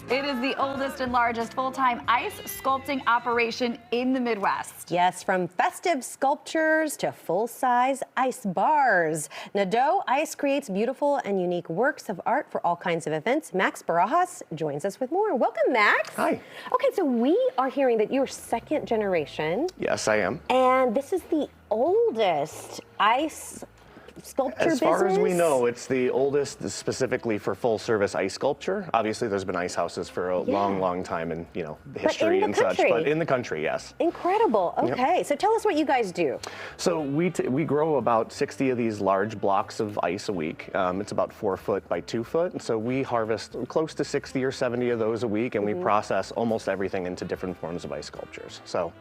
It is the oldest and largest full-time ice sculpting operation in the Midwest. Yes, from festive sculptures to full-size ice bars. Nadeau Ice creates beautiful and unique works of art for all kinds of events. Max Barajas joins us with more. Welcome, Max. Hi. Okay, so we are hearing that you're second generation. Yes, I am. And this is the oldest ice sculpture business? As far as we know, it's the oldest specifically for full-service ice sculpture. Obviously, there's been ice houses for a long time in, history and such, but in the country, yes. Incredible. Okay, so tell us what you guys do. So we grow about 60 of these large blocks of ice a week. It's about 4 foot by 2 foot. And so we harvest close to 60 or 70 of those a week, and we process almost everything into different forms of ice sculptures. So.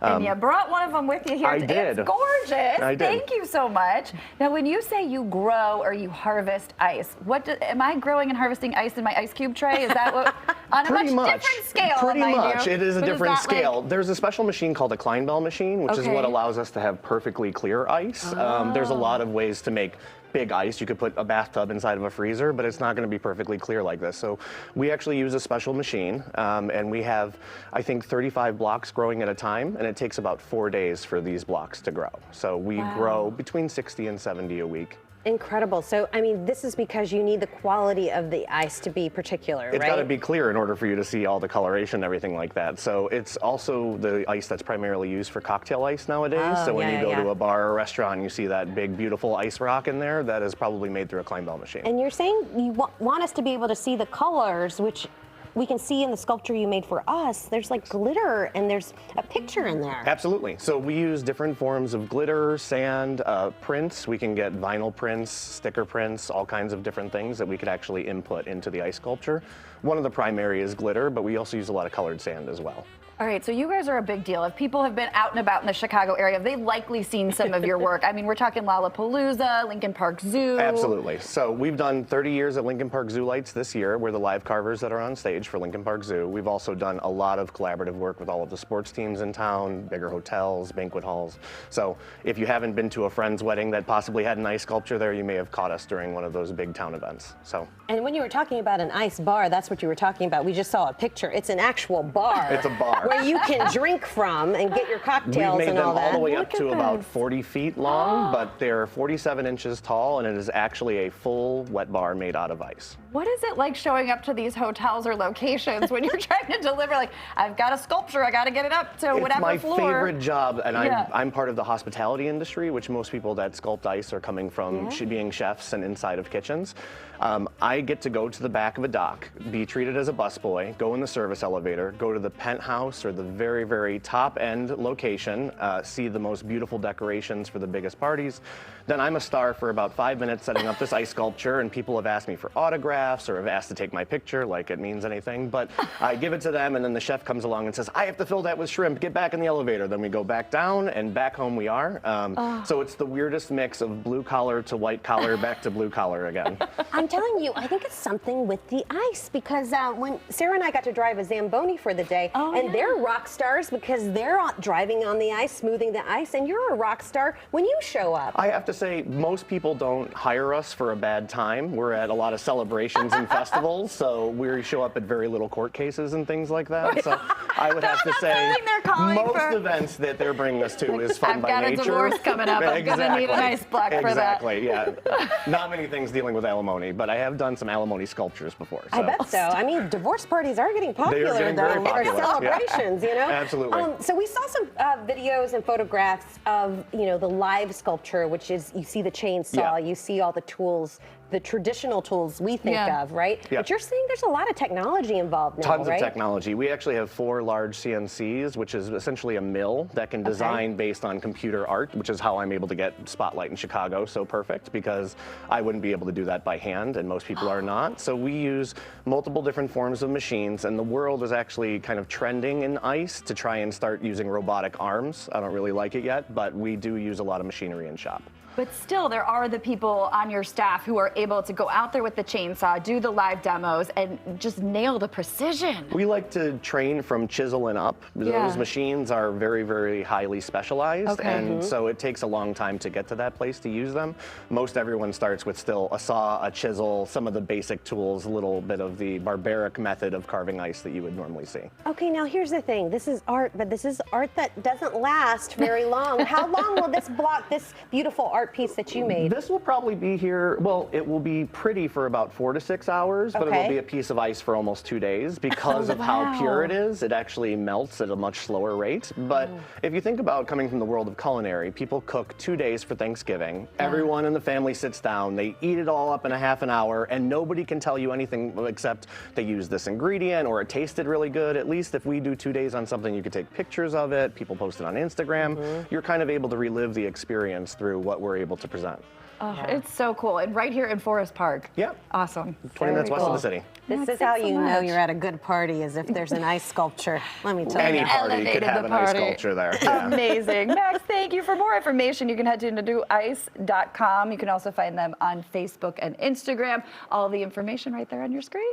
And you brought one of them with you here. I did. It's gorgeous. I did. Thank you so much. Now, when you say you grow or you harvest ice, am I growing and harvesting ice in my ice cube tray? Is that what? On a much different scale. Pretty much. It is a different scale. Like... There's a special machine called a Kleinbell machine, which is what allows us to have perfectly clear ice. There's a lot of ways to make big ice. You could put a bathtub inside of a freezer, but it's not going to be perfectly clear like this. So we actually use a special machine, and we have, I think, 35 blocks growing at a time, and it takes about 4 days for these blocks to grow. So we grow between 60 and 70 a week. Incredible. So, I mean, this is because you need the quality of the ice to be particular, right? It's got to be clear in order for you to see all the coloration and everything like that. So it's also the ice that's primarily used for cocktail ice nowadays. So when you go to a bar or restaurant, you see that big, beautiful ice rock in there, that is probably made through a Kleinbell machine. And you're saying you want us to be able to see the colors, which we can see in the sculpture you made for us. There's like glitter and there's a picture in there. Absolutely. So we use different forms of glitter, sand, prints. We can get vinyl prints, sticker prints, all kinds of different things that we could actually input into the ice sculpture. One of the primary is glitter, but we also use a lot of colored sand as well. All right, so you guys are a big deal. If people have been out and about in the Chicago area, they've likely seen some of your work. I mean, we're talking Lollapalooza, Lincoln Park Zoo. Absolutely. So we've done 30 years at Lincoln Park Zoo Lights this year. We're the live carvers that are on stage for Lincoln Park Zoo. We've also done a lot of collaborative work with all of the sports teams in town, bigger hotels, banquet halls. So if you haven't been to a friend's wedding that possibly had an ice sculpture there, you may have caught us during one of those big town events. So. And when you were talking about an ice bar, that's what you were talking about. We just saw a picture. It's an actual bar. It's a bar. Where you can drink from and get your cocktails and all that. We've made them all the way up to about 40 feet long, but they're 47 inches tall, and it is actually a full wet bar made out of ice. What is it like showing up to these hotels or locations when you're trying to deliver? Like, I've got a sculpture, I got to get it up to whatever floor. It's my favorite job, and I'm part of the hospitality industry, which most people that sculpt ice are coming from being chefs and inside of kitchens. I get to go to the back of a dock, be treated as a busboy, go in the service elevator, go to the penthouse or the very, very top end location, see the most beautiful decorations for the biggest parties. Then I'm a star for about 5 minutes setting up this ice sculpture, and people have asked me for autographs or have asked to take my picture, like it means anything. But I give it to them, and then the chef comes along and says, I have to fill that with shrimp, get back in the elevator. Then we go back down, and back home we are. So it's the weirdest mix of blue collar to white collar, back to blue collar again. I'm telling you, I think it's something with the ice, because when Sarah and I got to drive a Zamboni for the day, they're rock stars because they're driving on the ice, smoothing the ice, and you're a rock star when you show up. I have to say, most people don't hire us for a bad time. We're at a lot of celebrations and festivals, so we show up at very little court cases and things like that. So I would have to say, most events that they're bringing us to is fun by nature. I've got a divorce coming up. I'm going to need an ice block for that. Exactly, yeah. Not many things dealing with alimony, but I have done some alimony sculptures before. So. I bet so. I mean, divorce parties are getting popular, They're getting very popular. Or celebrations, you know? Absolutely. So we saw some videos and photographs of, the live sculpture, which is, you see the chainsaw, you see all the tools, the traditional tools we think of, right? But you're saying there's a lot of technology involved now, Tons of technology. We actually have 4 large CNCs, which is essentially a mill that can design based on computer art, which is how I'm able to get Spotlight in Chicago so perfect, because I wouldn't be able to do that by hand, and most people are not. So we use multiple different forms of machines, and the world is actually kind of trending in ice to try and start using robotic arms. I don't really like it yet, but we do use a lot of machinery in shop. But still, there are the people on your staff who are able to go out there with the chainsaw, do the live demos, and just nail the precision. We like to train from chisel and up. Those machines are very, very highly specialized, and so it takes a long time to get to that place to use them. Most everyone starts with still a saw, a chisel, some of the basic tools, a little bit of the barbaric method of carving ice that you would normally see. Okay, now here's the thing. This is art, but this is art that doesn't last very long. How long will this this beautiful art piece that you made? This will probably be here, well, it will be pretty for about 4 to 6 hours, but it will be a piece of ice for almost 2 days because of how pure it is. It actually melts at a much slower rate. But if you think about coming from the world of culinary, people cook 2 days for Thanksgiving. Everyone in the family sits down, they eat it all up in a half an hour, and nobody can tell you anything except they used this ingredient or it tasted really good. At least if we do 2 days on something, you could take pictures of it, people post it on Instagram. You're kind of able to relive the experience through what we're able to present. Oh, it's so cool. And right here in Forest Park. Yep. Awesome. 20 minutes west of the city. This is how you know you're at a good party, is if there's an ice sculpture. Let me tell you. Any party could have an ice sculpture there. Yeah. Amazing. Max, thank you. For more information, you can head to NaDooIce.com. You can also find them on Facebook and Instagram. All the information right there on your screen.